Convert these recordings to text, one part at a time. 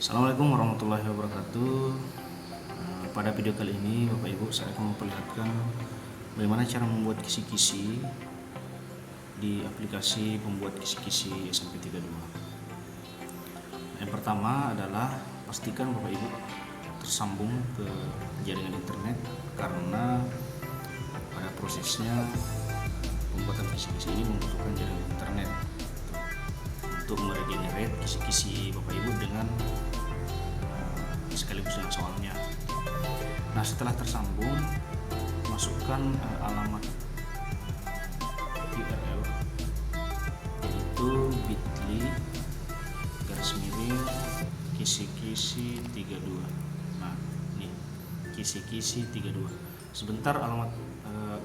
Assalamualaikum warahmatullahi wabarakatuh. Pada video kali ini Bapak Ibu saya akan memperlihatkan bagaimana cara membuat kisi-kisi di aplikasi pembuat kisi-kisi SMP32. Yang pertama adalah pastikan Bapak Ibu tersambung ke jaringan internet, karena pada prosesnya pembuatan kisi-kisi ini membutuhkan jaringan internet untuk meregenerate kisi-kisi Bapak Ibu dengan sekaligus dengan soalnya. Nah, setelah tersambung, masukkan alamat URL, yaitu bit.ly/kisi-kisi 32. Nah, ini kisi-kisi 32. Sebentar alamat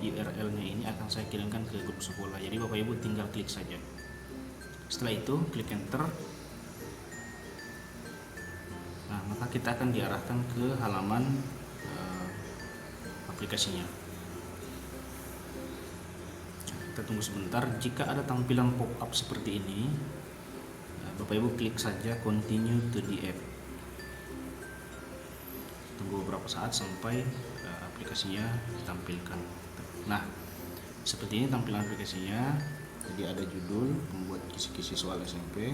URL-nya ini akan saya kirimkan ke grup sekolah. Jadi Bapak Ibu tinggal klik saja. Setelah itu klik enter. Nah, maka kita akan diarahkan ke halaman aplikasinya. Kita tunggu sebentar. Jika ada tampilan pop-up seperti ini, Bapak Ibu klik saja continue to the app. Tunggu beberapa saat sampai aplikasinya ditampilkan. Nah, seperti ini tampilan aplikasinya. Jadi ada judul pembuat kisi-kisi soal SMP,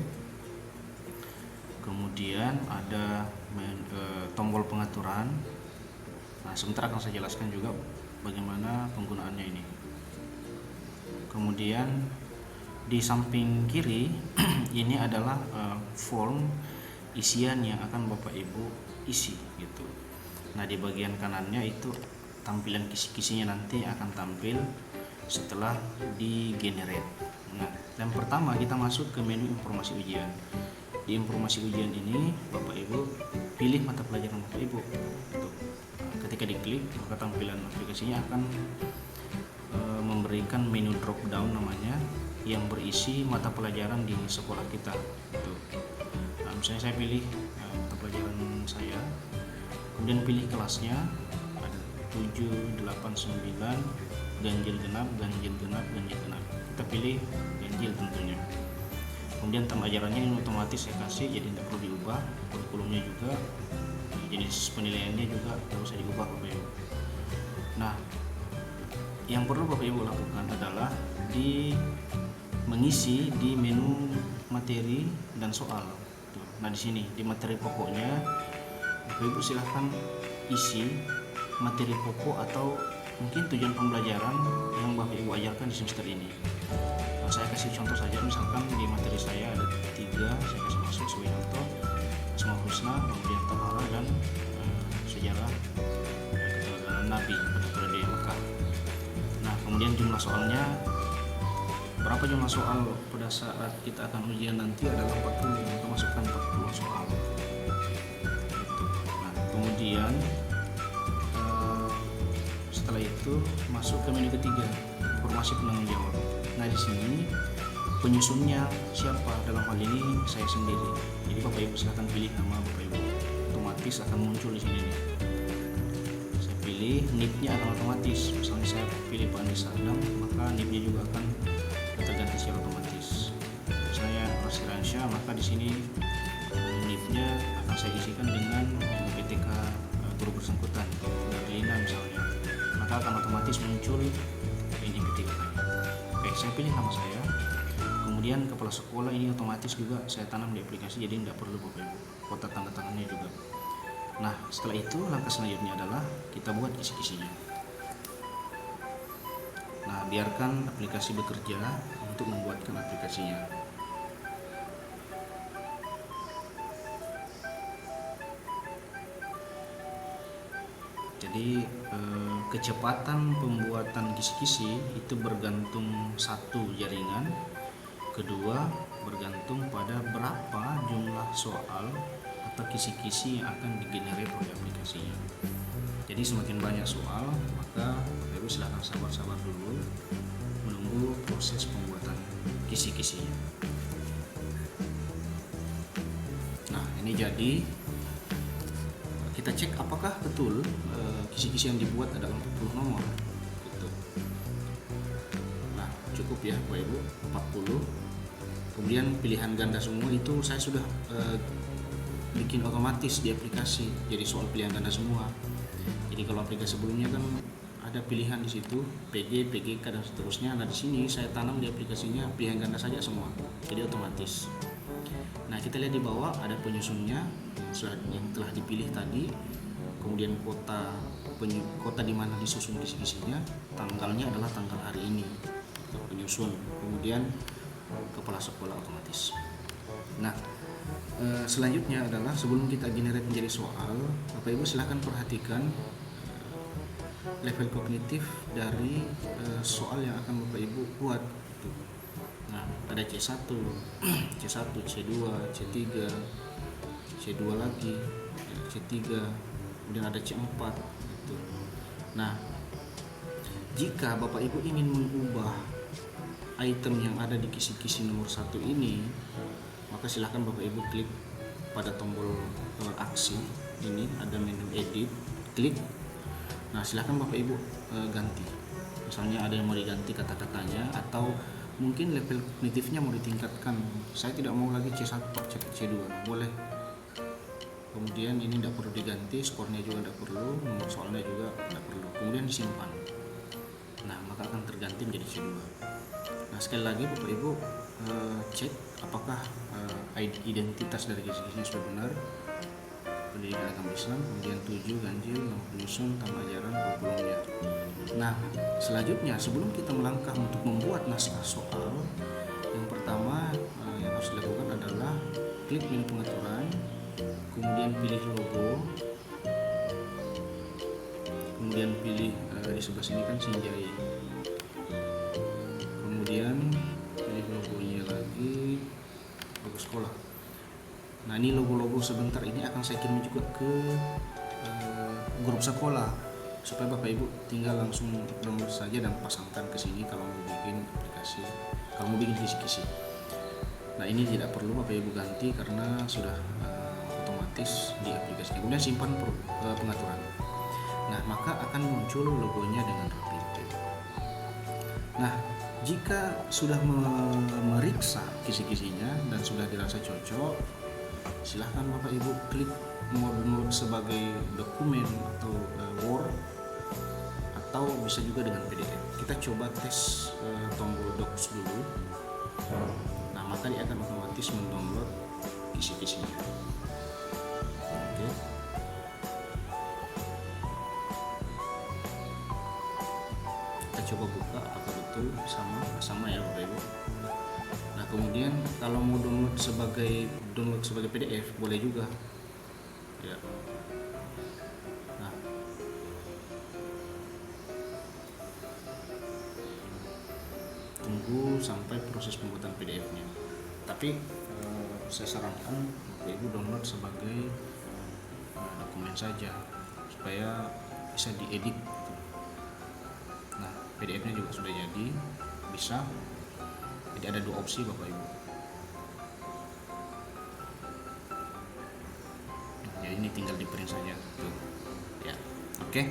kemudian ada tombol pengaturan. Nah, sebentar akan saya jelaskan juga bagaimana penggunaannya ini. Kemudian di samping kiri ini adalah form isian yang akan Bapak Ibu isi gitu. Nah, di bagian kanannya itu tampilan kisi-kisinya nanti akan tampil setelah di generate. Nah, yang pertama kita masuk ke menu informasi ujian. Di informasi ujian ini Bapak Ibu pilih mata pelajaran Bapak Ibu. Ketika diklik, maka tampilan aplikasinya akan memberikan menu drop down namanya, yang berisi mata pelajaran di sekolah kita. Nah, misalnya saya pilih mata pelajaran saya, kemudian pilih kelasnya, ada 7, 8, 9, ganjil genap, ganjil genap, ganjil genap. Kita pilih ganjil tentunya. Kemudian tema ajarannya ini otomatis saya kasih, jadi tidak perlu diubah. Kurikulumnya juga, jenis penilaiannya juga tidak usah diubah Bapak Ibu. Nah, yang perlu Bapak Ibu lakukan adalah mengisi di menu materi dan soal. Nah, di sini di materi pokoknya Bapak Ibu silahkan isi materi pokok atau mungkin tujuan pembelajaran yang Bapak Ibu ajarkan di semester ini. Nah, saya kasih contoh saja, misalkan di materi saya ada 3, saya kasih masuk sebagai contoh: Asmaul Husna, kemudian Tahara, dan sejarah keteladanan Nabi pada periode Mekah. Nah, kemudian jumlah soalnya, berapa jumlah soal pada saat kita akan ujian nanti adalah 40, kita masukkan 40 soal gitu. Nah, kemudian setelah itu masuk ke menu ketiga, informasi penanggung jawab. Nah, di sini penyusunnya siapa? Dalam hal ini saya sendiri. Jadi Bapak Ibu silahkan pilih nama Bapak Ibu, otomatis akan muncul di sini nih. Saya pilih NIP-nya akan otomatis. Misalnya saya pilih Pak Andi Sadam, maka NIP-nya juga akan terganti secara otomatis. Misalnya Rasiransyah, maka di sini NIP-nya akan saya isikan dengan PTK guru bersangkutan, Darlina misalnya, maka akan otomatis muncul ini PTK. Oke, saya pilih nama saya. Kemudian kepala sekolah ini otomatis juga saya tanam di aplikasi, jadi tidak perlu Bapak Ibu kotak tanda tangannya juga. Nah, setelah itu langkah selanjutnya adalah kita buat kisi-kisinya. Nah, biarkan aplikasi bekerja untuk membuatkan aplikasinya. Jadi kecepatan pembuatan kisi-kisi itu bergantung, satu, jaringan, kedua bergantung pada berapa jumlah soal atau kisi-kisi yang akan digenerate oleh aplikasinya. Jadi semakin banyak soal, maka Bapak Ibu silahkan sabar-sabar dulu menunggu proses pembuatan kisi-kisinya. Nah, ini jadi kita cek apakah betul kisi-kisi yang dibuat adalah 40 nomor gitu. Nah, cukup ya Bapak Ibu, 40. Kemudian pilihan ganda semua itu saya sudah bikin otomatis di aplikasi, jadi soal pilihan ganda semua. Jadi kalau aplikasi sebelumnya kan ada pilihan di situ PG, PGK dan seterusnya. Nah di sini saya tanam di aplikasinya pilihan ganda saja semua, jadi otomatis. Nah kita lihat di bawah ada penyusunnya yang telah dipilih tadi, kemudian kota di mana disusun kisi-kisinya, tanggalnya adalah tanggal hari ini penyusun, kemudian kepala sekolah otomatis. Nah selanjutnya adalah sebelum kita generate menjadi soal, Bapak Ibu silahkan perhatikan level kognitif dari soal yang akan Bapak Ibu buat. Nah ada C1, C1, C2, C3, C2 lagi, C3, kemudian ada C4 gitu. Nah jika Bapak Ibu ingin mengubah item yang ada di kisi-kisi nomor 1 ini, maka silahkan Bapak Ibu klik pada tombol aksi ini, ada menu edit, klik. Nah silahkan Bapak Ibu ganti, misalnya ada yang mau diganti kata-katanya, atau mungkin level kognitifnya mau ditingkatkan. Saya tidak mau lagi C1, C2, boleh. Kemudian ini tidak perlu diganti, skornya juga tidak perlu, nomor soalnya juga tidak perlu, kemudian disimpan. Nah maka akan terganti menjadi C2. Nah sekali lagi Bapak Ibu cek apakah identitas dari kisi-kisinya sudah benar. Pendidikan agama Islam, kemudian 7 ganjil, nama penyusun, taman ajaran, kurikulumnya. Nah selanjutnya sebelum kita melangkah untuk membuat naskah soal, yang pertama yang harus dilakukan adalah klik menu pengaturan, kemudian pilih logo, kemudian pilih di sebelah sini kan Sinjai, kemudian pilih logonya lagi, logo sekolah. Nah ini logo-logo sebentar ini akan saya kirim juga ke grup sekolah, supaya Bapak Ibu tinggal langsung download saja dan pasangkan ke sini kalau mau bikin aplikasi, kalau mau bikin kisi-kisi. Nah ini tidak perlu Bapak Ibu ganti karena sudah otomatis di aplikasinya. Kemudian simpan pengaturan. Nah maka akan muncul logonya dengan rapi. Nah jika sudah memeriksa kisi-kisinya dan sudah dirasa cocok, silahkan Bapak Ibu klik mode sebagai dokumen atau Word, atau bisa juga dengan PDF. Kita coba tes tombol Docs dulu. Nah maka dia akan otomatis mendownload kisi-kisinya. Oke. Kita coba buka apakah betul sama ya Bapak Ibu. Nah kemudian kalau mau download sebagai PDF boleh juga ya. Nah tunggu sampai proses pembuatan PDF-nya, tapi saya sarankan Bapak Ibu download sebagai dokumen saja supaya bisa diedit. Nah PDF-nya juga sudah jadi, bisa. Jadi ada dua opsi Bapak Ibu. Nah, jadi ini tinggal di print saja tuh. Ya. Oke.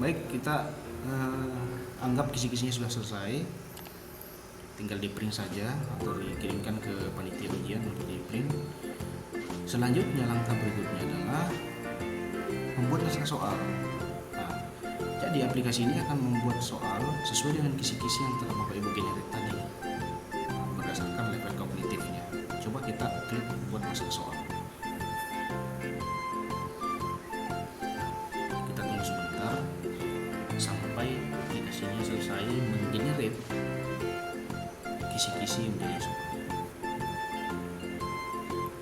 Baik, kita anggap kisi-kisinya sudah selesai. Tinggal di print saja atau dikirimkan ke panitia ujian untuk di print. Selanjutnya langkah berikutnya adalah membuat naskah soal. Jadi aplikasi ini akan membuat soal sesuai dengan kisi-kisi yang telah Bapak Ibu generate tadi berdasarkan level kognitifnya. Coba kita klik buat naskah soal. Kita tunggu sebentar sampai aplikasinya selesai menggenerate kisi-kisi menjadi soal.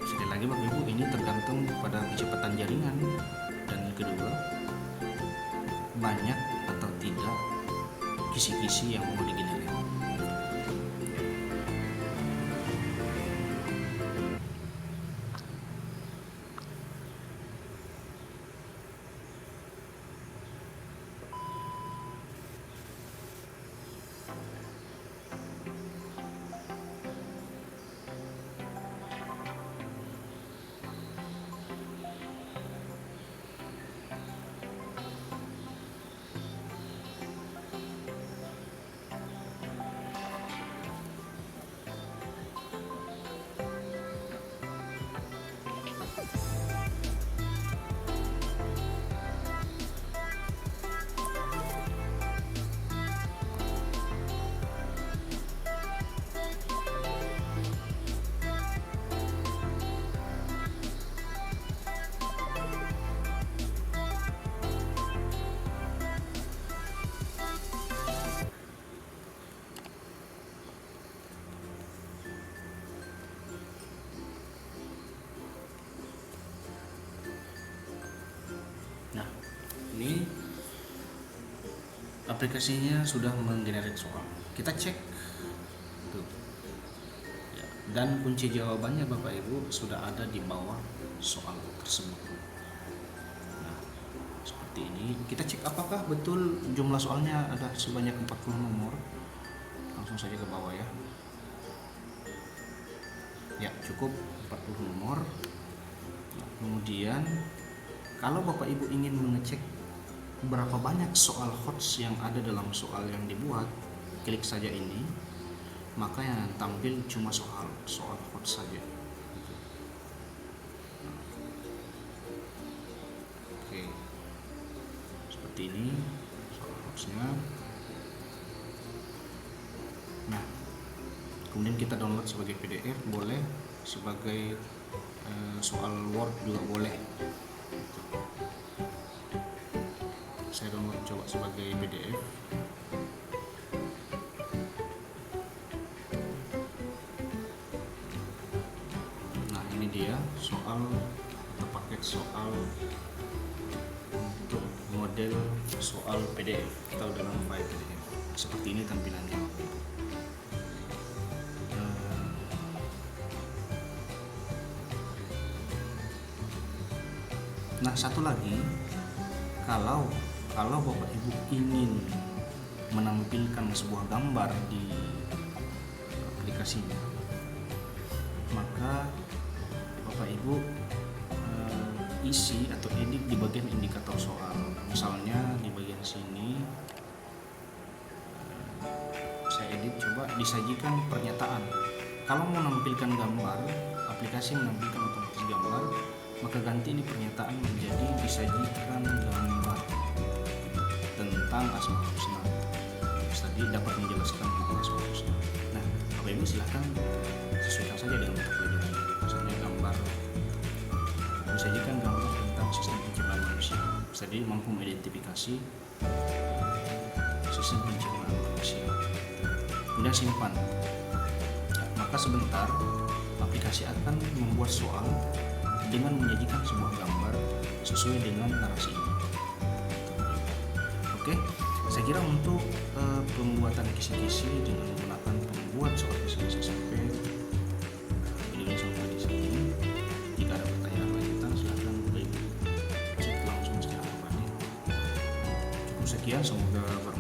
Sekali lagi Bapak Ibu, ini tergantung pada kecepatan jaringan, dan kedua banyak atau tidak kisi-kisi yang mau digenerate. aplikasinya sudah menggenerate soal. Kita cek tuh. Ya, dan kunci jawabannya Bapak Ibu sudah ada di bawah soal tersebut. Nah, seperti ini. Kita cek apakah betul jumlah soalnya ada sebanyak 40 nomor. Langsung saja ke bawah ya. Ya, cukup 40 nomor. Nah, kemudian kalau Bapak Ibu ingin mengecek berapa banyak soal HOTS yang ada dalam soal yang dibuat, klik saja ini, maka yang tampil cuma soal HOTS saja. Oke, seperti ini soal HOTS-nya. Nah, kemudian kita download sebagai PDF boleh, sebagai soal Word juga boleh. Saya download coba sebagai PDF. Nah, ini dia soal atau paket soal untuk model soal PDF atau dalam file PDF. Seperti ini tampilannya. Nah, satu lagi, kalau Bapak Ibu ingin menampilkan sebuah gambar di aplikasinya, maka Bapak Ibu isi atau edit di bagian indikator soal. Misalnya di bagian sini saya edit, coba disajikan pernyataan. Kalau mau menampilkan gambar, aplikasi menampilkan otomatis gambar, maka ganti ini pernyataan menjadi disajikan gambar tentang Asmaul Husna. Tadi dapat menjelaskan tentang Asmaul Husna. Nah, Bapak Ibu silahkan sesuaikan saja dengan mata pelajaran. Misalnya gambar, disajikan gambar tentang sistem pencernaan manusia. Tadi mampu mengidentifikasi sistem pencernaan manusia. Kemudian simpan. Maka sebentar aplikasi akan membuat soal dengan menyajikan sebuah gambar sesuai dengan narasi ini. Oke, saya kira untuk pembuatan kisi-kisi dengan menggunakan pembuat soal kisi-kisi sampai videonya sampai di sini. Jika ada pertanyaan lanjutan silahkan Bapak Ibu cek langsung secara pribadi. Cukup sekian, semoga bermanfaat.